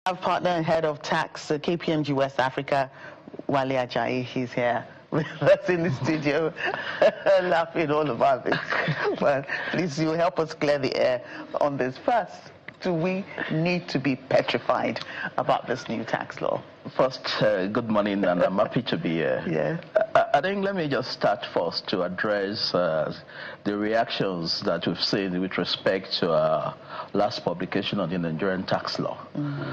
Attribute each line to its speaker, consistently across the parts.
Speaker 1: Our partner and head of tax, KPMG West Africa, Wale Ajayi. He's here with us in the studio, laughing all about this. But please, you help us clear the air on this. First, do we need to be petrified about this new tax law?
Speaker 2: First, good morning, and I'm happy to be here.
Speaker 1: Yeah.
Speaker 2: I think let me just start first to address the reactions that we've seen with respect to our last publication on the Nigerian tax law. Mm-hmm.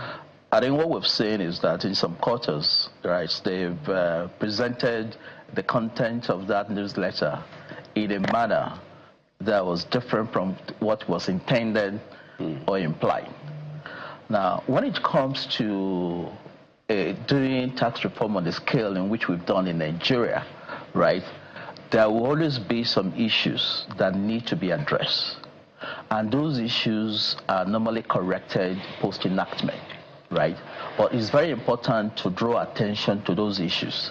Speaker 2: I think what we've seen is that in some quarters, right, they've presented the content of that newsletter in a manner that was different from what was intended or implied. Now, when it comes to doing tax reform on the scale in which we've done in Nigeria, right, there will always be some issues that need to be addressed. And those issues are normally corrected post-enactment, right? But it's very important to draw attention to those issues.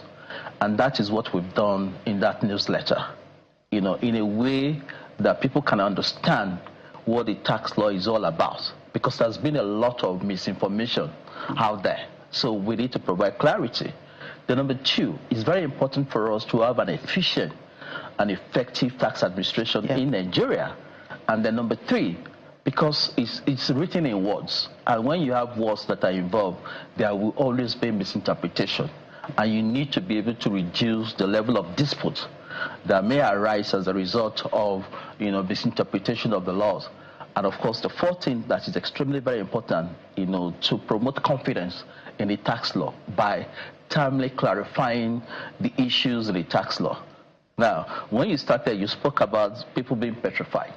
Speaker 2: And that is what we've done in that newsletter, you know, in a way that people can understand what the tax law is all about. Because there's been a lot of misinformation out there. So we need to provide clarity. The number two, it's very important for us to have an efficient and effective tax administration in Nigeria. And then number three, because it's written in words, and when you have words that are involved, there will always be misinterpretation. And you need to be able to reduce the level of dispute that may arise as a result of, you know, misinterpretation of the laws. And of course, the fourth thing that is extremely very important, you know, to promote confidence in the tax law by timely clarifying the issues in the tax law. Now, when you started, you spoke about people being petrified.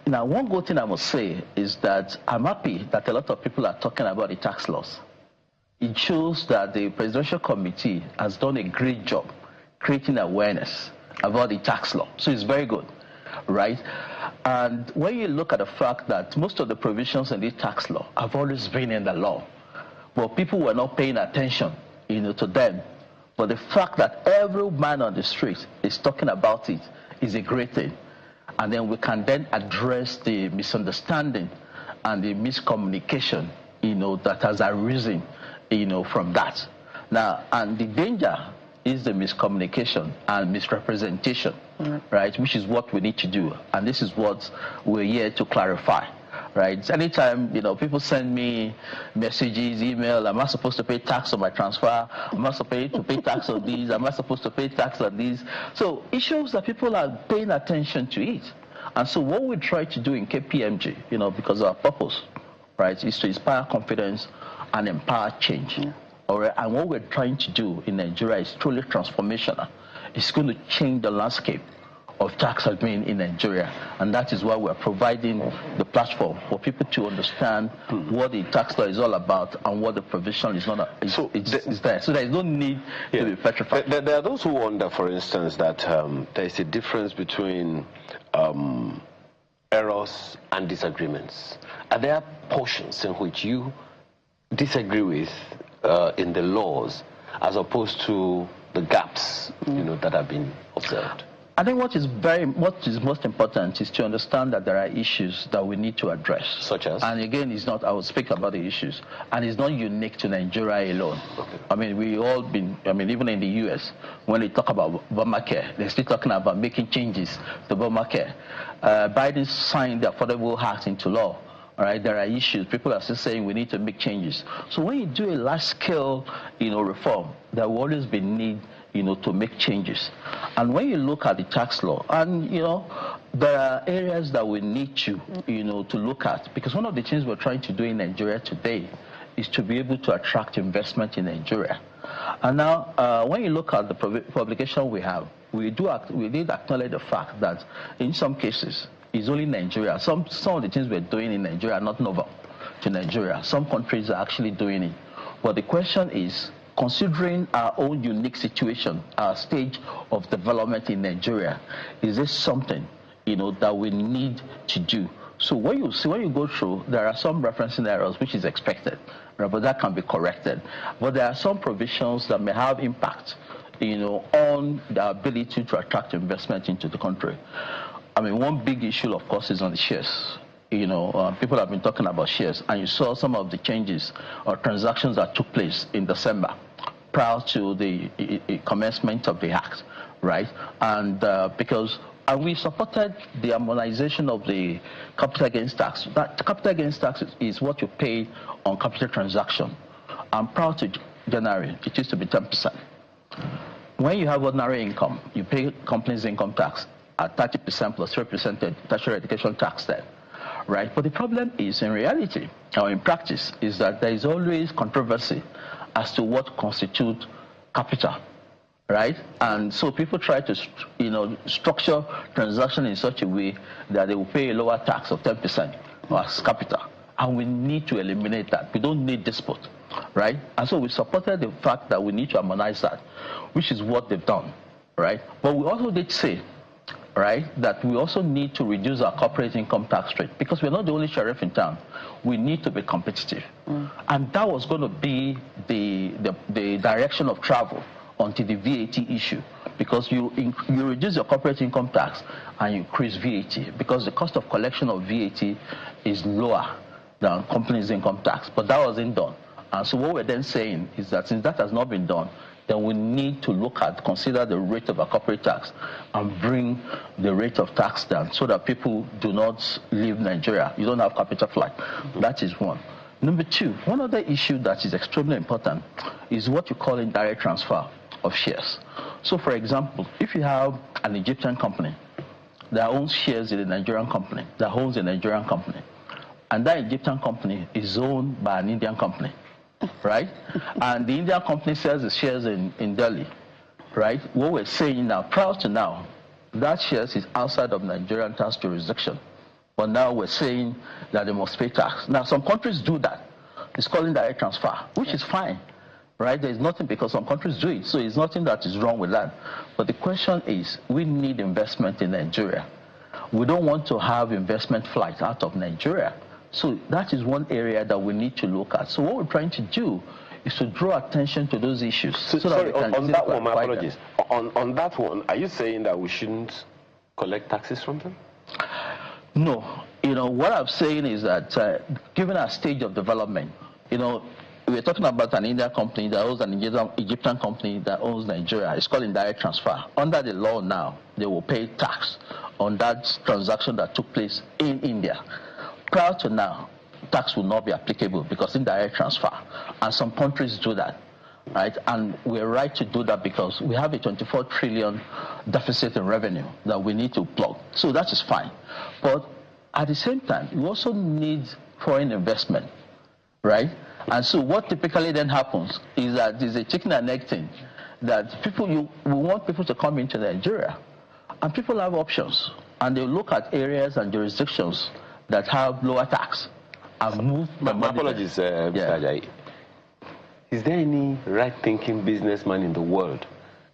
Speaker 2: Now, one good thing I must say is that I'm happy that a lot of people are talking about the tax laws. It shows that the Presidential Committee has done a great job creating awareness about the tax law. So it's very good, right? And when you look at the fact that most of the provisions in the tax law have always been in the law, but people were not paying attention, you know, to them. But the fact that every man on the street is talking about it is a great thing. And then we can then address the misunderstanding and the miscommunication, you know, that has arisen, you know, from that. Now, and the danger is the miscommunication and misrepresentation, right, which is what we need to do. And this is what we're here to clarify, right? Anytime, you know, people send me messages, email, am I supposed to pay tax on my transfer? Am I supposed to pay tax on these? Am I supposed to pay tax on these? So it shows that people are paying attention to it. And so what we try to do in KPMG, you know, because our purpose, right, is to inspire confidence and empower change. All right? And what we're trying to do in Nigeria is truly transformational. It's going to change the landscape of tax admin in Nigeria, and that is why we're providing the platform for people to understand what the tax law is all about and what the provision is not. Is there. So there is no need to be petrified.
Speaker 3: There are those who wonder, for instance, that there is a difference between errors and disagreements. Are there portions in which you disagree with in the laws, as opposed to the gaps, you know, that have been observed?
Speaker 2: I think what is most important is to understand that there are issues that we need to address.
Speaker 3: Such as?
Speaker 2: And again, it's not, I will speak about the issues, and it's not unique to Nigeria alone. Okay. I mean, even in the US, when they talk about Obamacare, they're still talking about making changes to Obamacare. Biden signed the Affordable Act into law. All right, there are issues. People are still saying we need to make changes. So when you do a large-scale, you know, reform, there will always be need, you know, to make changes. And when you look at the tax law, and, you know, there are areas that we need to, you know, to look at, because one of the things we're trying to do in Nigeria today is to be able to attract investment in Nigeria. And now, when you look at the publication we have, we did acknowledge the fact that in some cases, it's only Nigeria. Some of the things we're doing in Nigeria are not novel to Nigeria. Some countries are actually doing it. But the question is, considering our own unique situation, our stage of development in Nigeria, is this something, you know, that we need to do? So when you go through, there are some referencing errors which is expected, right, but that can be corrected. But there are some provisions that may have impact, you know, on the ability to attract investment into the country. I mean, one big issue, of course, is on the shares. people have been talking about shares, and you saw some of the changes or transactions that took place in December prior to the commencement of the act, right? And and we supported the harmonization of the capital gains tax. That capital gains tax is what you pay on capital transaction. And prior to January, it used to be 10%. When you have ordinary income, you pay company's income tax at 30% plus represented tertiary education tax then, right? But the problem is, in reality, or in practice, is that there is always controversy as to what constitutes capital, right? And so people try to, structure transaction in such a way that they will pay a lower tax of 10% as capital. And we need to eliminate that. We don't need dispute, right? And so we supported the fact that we need to harmonize that, which is what they've done, right? But we also did say, right, that we also need to reduce our corporate income tax rate, because we're not the only sheriff in town. We need to be competitive. And that was going to be the direction of travel until the VAT issue, because you reduce your corporate income tax and you increase VAT, because the cost of collection of VAT is lower than companies' income tax. But that wasn't done. And so what we're then saying is that since that has not been done, then we need to consider the rate of a corporate tax and bring the rate of tax down so that people do not leave Nigeria. You don't have capital flight. That is one. Number two, one other issue that is extremely important is what you call indirect transfer of shares. So, for example, if you have an Egyptian company that owns shares in a Nigerian company, that owns a Nigerian company, and that Egyptian company is owned by an Indian company, right? And the Indian company sells the shares in Delhi, right? What we're saying now, prior to now, that shares is outside of Nigerian tax jurisdiction. But now we're saying that they must pay tax. Now, some countries do that. It's called indirect transfer, which is fine, right? There's nothing, because some countries do it. So it's nothing that is wrong with that. But the question is, we need investment in Nigeria. We don't want to have investment flight out of Nigeria. So that is one area that we need to look at. So what we're trying to do is to draw attention to those issues.
Speaker 3: Sorry, on that one, my apologies. On that one, are you saying that we shouldn't collect taxes from them?
Speaker 2: No. What I'm saying is that given our stage of development, we're talking about an Indian company that owns an Egyptian company that owns Nigeria. It's called indirect transfer. Under the law now, they will pay tax on that transaction that took place in India. Prior to now, tax will not be applicable because indirect transfer. And some countries do that, right? And we're right to do that because we have a 24 trillion deficit in revenue that we need to plug. So that is fine. But at the same time, we also need foreign investment, right? And so what typically then happens is that there's a chicken and egg thing, that we want people to come into Nigeria, and people have options, and they look at areas and jurisdictions that have lower tax and move.
Speaker 3: My apologies, Mr. Ajayi. Is there any right-thinking businessman in the world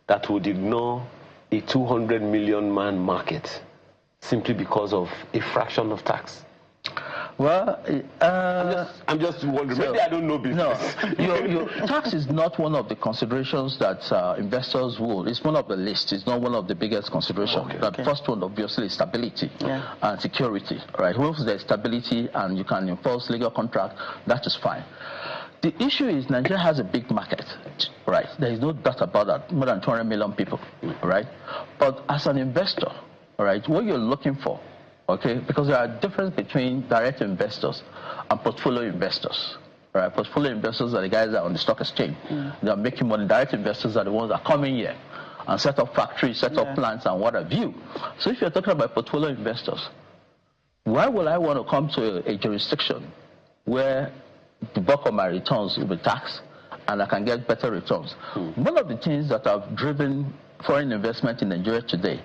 Speaker 3: that would ignore a 200 million man market simply because of a fraction of tax?
Speaker 2: Well,
Speaker 3: I'm just wondering. Maybe I don't know business.
Speaker 2: No, your tax is not one of the considerations that investors will. It's one of the list. It's not one of the biggest considerations. The first one, obviously, is stability and security. Right? Once there's stability and you can enforce legal contract, that is fine. The issue is Nigeria has a big market, right? There is no doubt about that. More than 200 million people, right? But as an investor, right, what you're looking for, okay, because there are differences between direct investors and portfolio investors. Right? Portfolio investors are the guys that are on the stock exchange. They are making money. Direct investors are the ones that come in here and set up factories, set up plants, and what have you. So if you're talking about portfolio investors, why would I want to come to a jurisdiction where the bulk of my returns will be taxed and I can get better returns? One of the things that have driven foreign investment in Nigeria today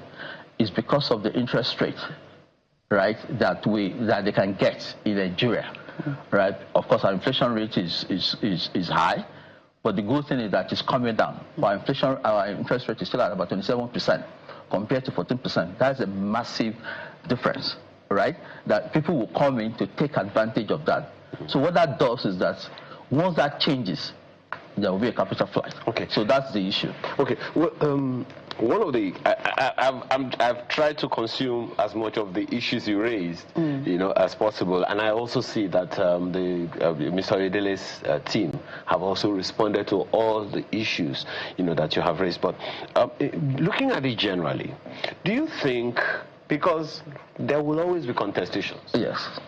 Speaker 2: is because of the interest rate, right, that they can get in Nigeria, right? Of course, our inflation rate is high, but the good thing is that it's coming down. Our interest rate is still at about 27% compared to 14%. That's a massive difference, right? That people will come in to take advantage of that. So what that does is that once that changes, there will be a capital flight.
Speaker 3: Okay.
Speaker 2: So that's the issue.
Speaker 3: Okay. Well, one of the I've tried to consume as much of the issues you raised, as possible, and I also see that Mr. Oyedele's team have also responded to all the issues that you have raised. But looking at it generally, do you think, because there will always be contestations?
Speaker 2: Yes.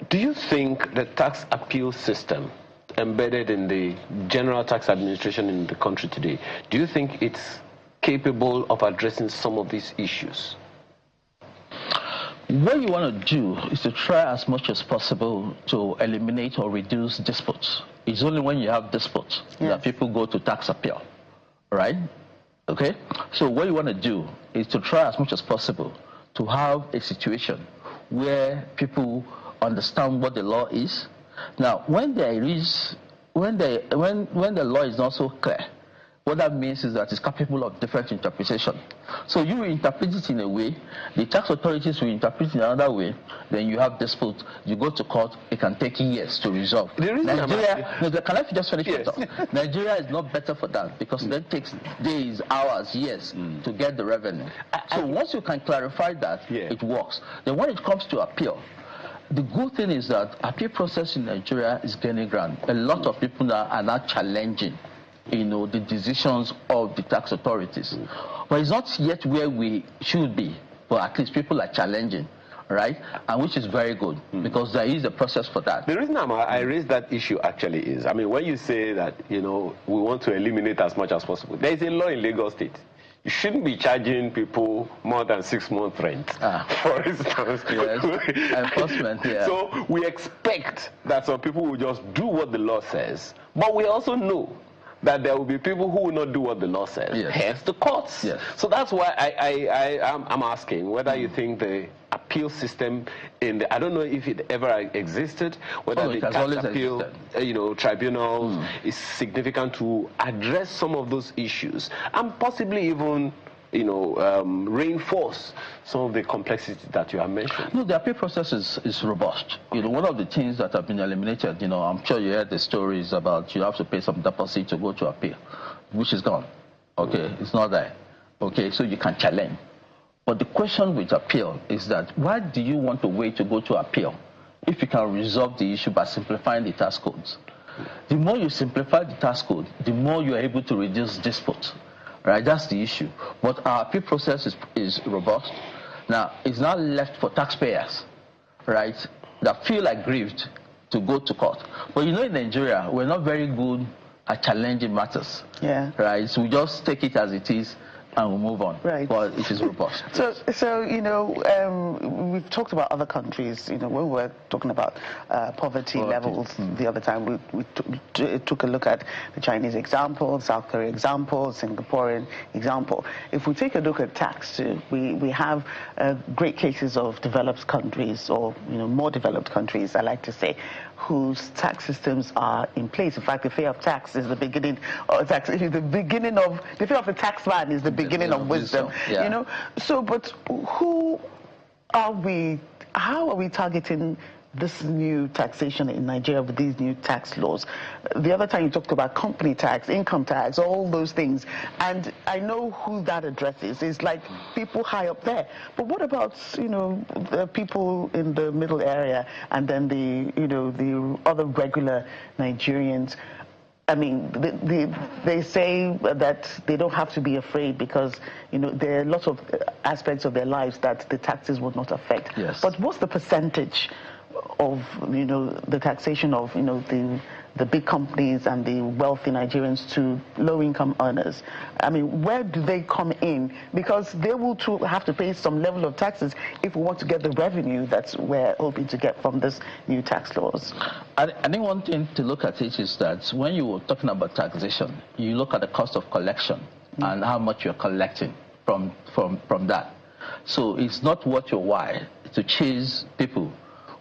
Speaker 3: Do you think the tax appeal system embedded in the general tax administration in the country today, do you think it's capable of addressing some of these issues?
Speaker 2: What you want to do is to try as much as possible to eliminate or reduce disputes. It's only when you have disputes that people go to tax appeal, right? Okay? So what you want to do is to try as much as possible to have a situation where people understand what the law is. Now, when the law is not so clear, what that means is that it's capable of different interpretation. So you interpret it in a way, the tax authorities will interpret it in another way, then you have dispute, you go to court, it can take years to resolve. Nigeria, can I just finish it off? Nigeria is not better for that, because that takes days, hours, years to get the revenue. So once you can clarify that, it works. Then when it comes to appeal, the good thing is that appeal process in Nigeria is gaining ground. A lot of people now are now challenging the decisions of the tax authorities. But it's not yet where we should be, but at least people are challenging, right? And which is very good, because there is a process for that.
Speaker 3: The reason I raised that issue actually is, when you say that, we want to eliminate as much as possible, there is a law in Lagos State. You shouldn't be charging people more than 6 months rent, for instance.
Speaker 2: Yes. Enforcement, yeah.
Speaker 3: So we expect that some people will just do what the law says, but we also know that there will be people who will not do what the law says, hence the courts.
Speaker 2: Yes.
Speaker 3: So that's why I'm asking whether you think the appeal system I don't know if it ever existed, whether the tax appeal tribunal is significant to address some of those issues and possibly even reinforce some of the complexity that you have mentioned.
Speaker 2: No, the appeal process is robust. One of the things that have been eliminated, I'm sure you heard the stories about you have to pay some deposit to go to appeal, which is gone. Okay, it's not there. Okay, so you can challenge. But the question with appeal is that why do you want to wait to go to appeal if you can resolve the issue by simplifying the tax codes? The more you simplify the tax code, the more you are able to reduce disputes. Right, that's the issue. But our appeal process is robust. Now, it's not left for taxpayers, right, that feel aggrieved to go to court. But in Nigeria, we're not very good at challenging matters. Yeah. Right, so we just take it as it is and we move on. Right. But it is robust.
Speaker 1: So we've talked about other countries. When we were talking about poverty levels the other time, we took a look at the Chinese example, South Korea example, Singaporean example. If we take a look at tax, we have great cases of developed countries, or more developed countries, I like to say, whose tax systems are in place. In fact, the fear of tax is the beginning of tax. The fear of the tax man is the beginning of wisdom. Yeah. So, but who are we? How are we targeting this new taxation in Nigeria with these new tax laws? The other time you talked about company tax, income tax, all those things, and I know who that addresses. It's like people high up there. But what about the people in the middle area, and then the other regular Nigerians? I mean, they say that they don't have to be afraid because there are lots of aspects of their lives that the taxes would not affect.
Speaker 2: Yes.
Speaker 1: But what's the percentage of the taxation of the big companies and the wealthy Nigerians to low-income earners? I mean, where do they come in? Because they will too have to pay some level of taxes if we want to get the revenue that we're hoping to get from this new tax laws.
Speaker 2: I think one thing to look at it is that when you were talking about taxation, you look at the cost of collection and how much you're collecting from that. So it's not worth your while to chase people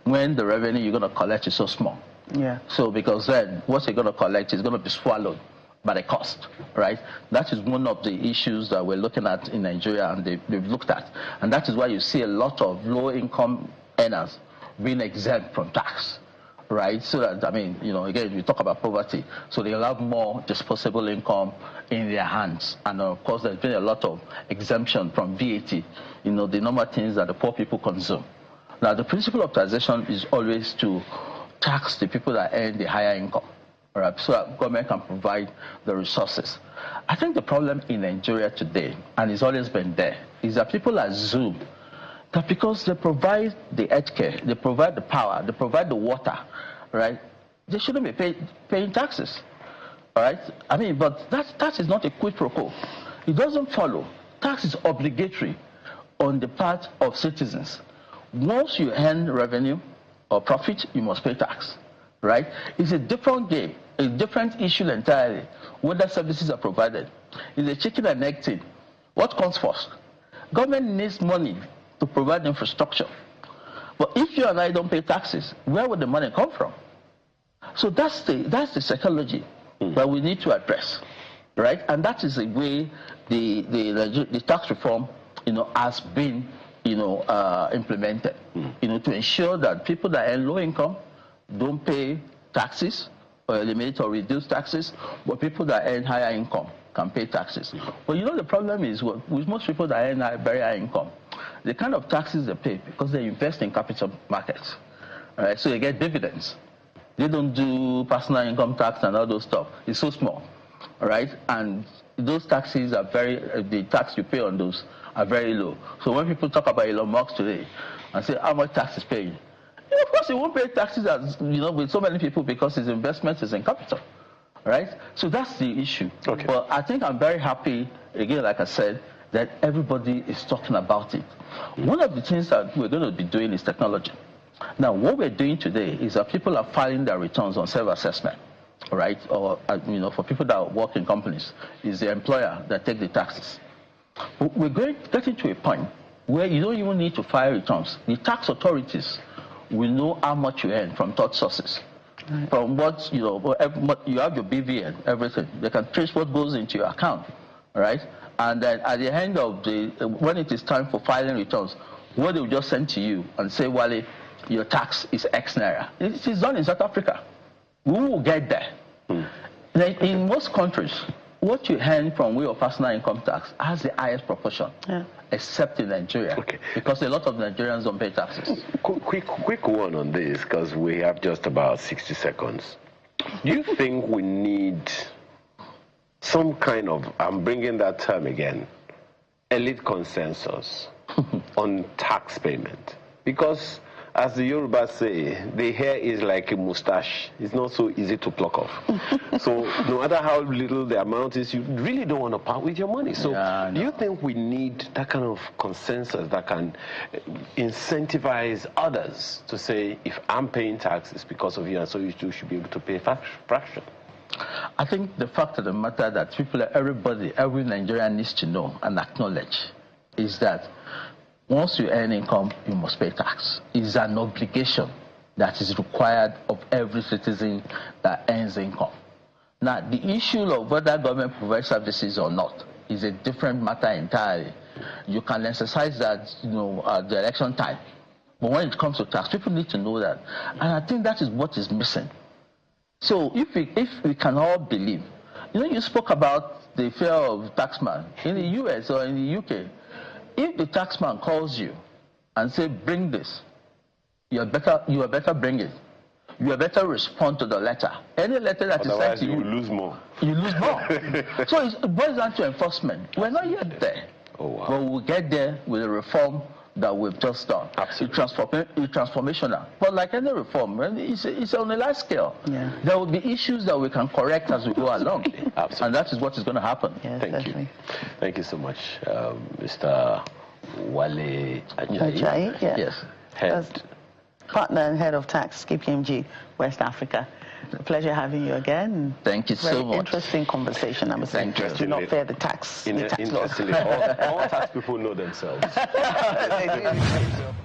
Speaker 2: when the revenue you're going to collect is so small.
Speaker 1: Yeah.
Speaker 2: So because then what you're going to collect is going to be swallowed by the cost, right? That is one of the issues that we're looking at in Nigeria, and they've looked at. And that is why you see a lot of low-income earners being exempt from tax, right? So that, I mean, again, we talk about poverty, so they'll have more disposable income in their hands. And of course, there's been a lot of exemption from VAT, the normal things that the poor people consume. Now, the principle of taxation is always to tax the people that earn the higher income, right? So that government can provide the resources. I think the problem in Nigeria today, and it's always been there, is that people assume that because they provide the healthcare, they provide the power, they provide the water, right, they shouldn't be paying taxes, all right? I mean, but that is not a quid pro quo. It doesn't follow. Tax is obligatory on the part of citizens. Once you earn revenue or profit, you must pay tax, right? It's a different game, a different issue entirely, whether services are provided. It's a chicken and egg thing. What comes first? Government needs money to provide infrastructure. But if you and I don't pay taxes, where would the money come from? So that's the psychology that we need to address, right? And that is the way the tax reform, has been, implemented, to ensure that people that earn low income don't pay taxes or eliminate or reduce taxes, but people that earn higher income can pay taxes. But the problem is with most people that earn very high income, the kind of taxes they pay because they invest in capital markets, right? So they get dividends. They don't do personal income tax and all those stuff. It's so small, right? And those taxes are the tax you pay on those are very low. So when people talk about Elon Musk today and say how much tax is paying, of course he won't pay taxes as with so many people because his investment is in capital, right? So that's the issue.
Speaker 3: Okay.
Speaker 2: But I think I'm very happy, again, like I said, that everybody is talking about it. One of the things that we're going to be doing is technology. Now, what we're doing today is that people are filing their returns on self-assessment, right? Or, for people that work in companies, it's the employer that takes the taxes. We're getting to a point where you don't even need to file returns. The tax authorities will know how much you earn from third sources. Right. From what, you have your BVN, everything. They can trace what goes into your account, right? And then at the end of when it is time for filing returns, what they will just send to you and say, Wale, your tax is X naira. It is done in South Africa. We will get there. In most countries, what you earn from way of personal income tax has the highest proportion, except in Nigeria, because a lot of Nigerians don't pay taxes.
Speaker 3: Quick one on this, because we have just about 60 seconds. Do you think we need some kind of, I'm bringing that term again, elite consensus on tax payment? Because, as the Yorubas say, the hair is like a mustache. It's not so easy to pluck off. So no matter how little the amount is, you really don't want to part with your money. So do you think we need that kind of consensus that can incentivize others to say, if I'm paying taxes because of you, and so you too should be able to pay a fraction?
Speaker 2: I think the fact of the matter that every Nigerian needs to know and acknowledge is that once you earn income, you must pay tax. It's an obligation that is required of every citizen that earns income. Now, the issue of whether government provides services or not is a different matter entirely. You can exercise that, at the election time. But when it comes to tax, people need to know that. And I think that is what is missing. So if we can all believe, you spoke about the fear of taxman in the US or in the UK. If the taxman calls you and say, bring this, you had better bring it. You had better respond to the letter. Any letter that is sent to you,
Speaker 3: lose more.
Speaker 2: You lose more. So it boils down to enforcement. We're not yet there.
Speaker 3: Oh, wow.
Speaker 2: But we'll get there with a reform that we've just done.
Speaker 3: Absolutely.
Speaker 2: It's transformational. But like any reform, it's on a large scale. Yeah. There will be issues that we can correct as we go along.
Speaker 3: Absolutely.
Speaker 2: And that is what is going to happen.
Speaker 1: Yes,
Speaker 3: Thank
Speaker 1: definitely.
Speaker 3: you. Thank you so much, Mr. Wale Ajayi.
Speaker 1: Yes.
Speaker 3: Head.
Speaker 1: Partner and head of tax, KPMG, West Africa. A pleasure having you again.
Speaker 2: Thank you so much.
Speaker 1: Interesting conversation, I must say. Do not fear the tax.
Speaker 3: Interestingly, all tax people know themselves.
Speaker 1: They do.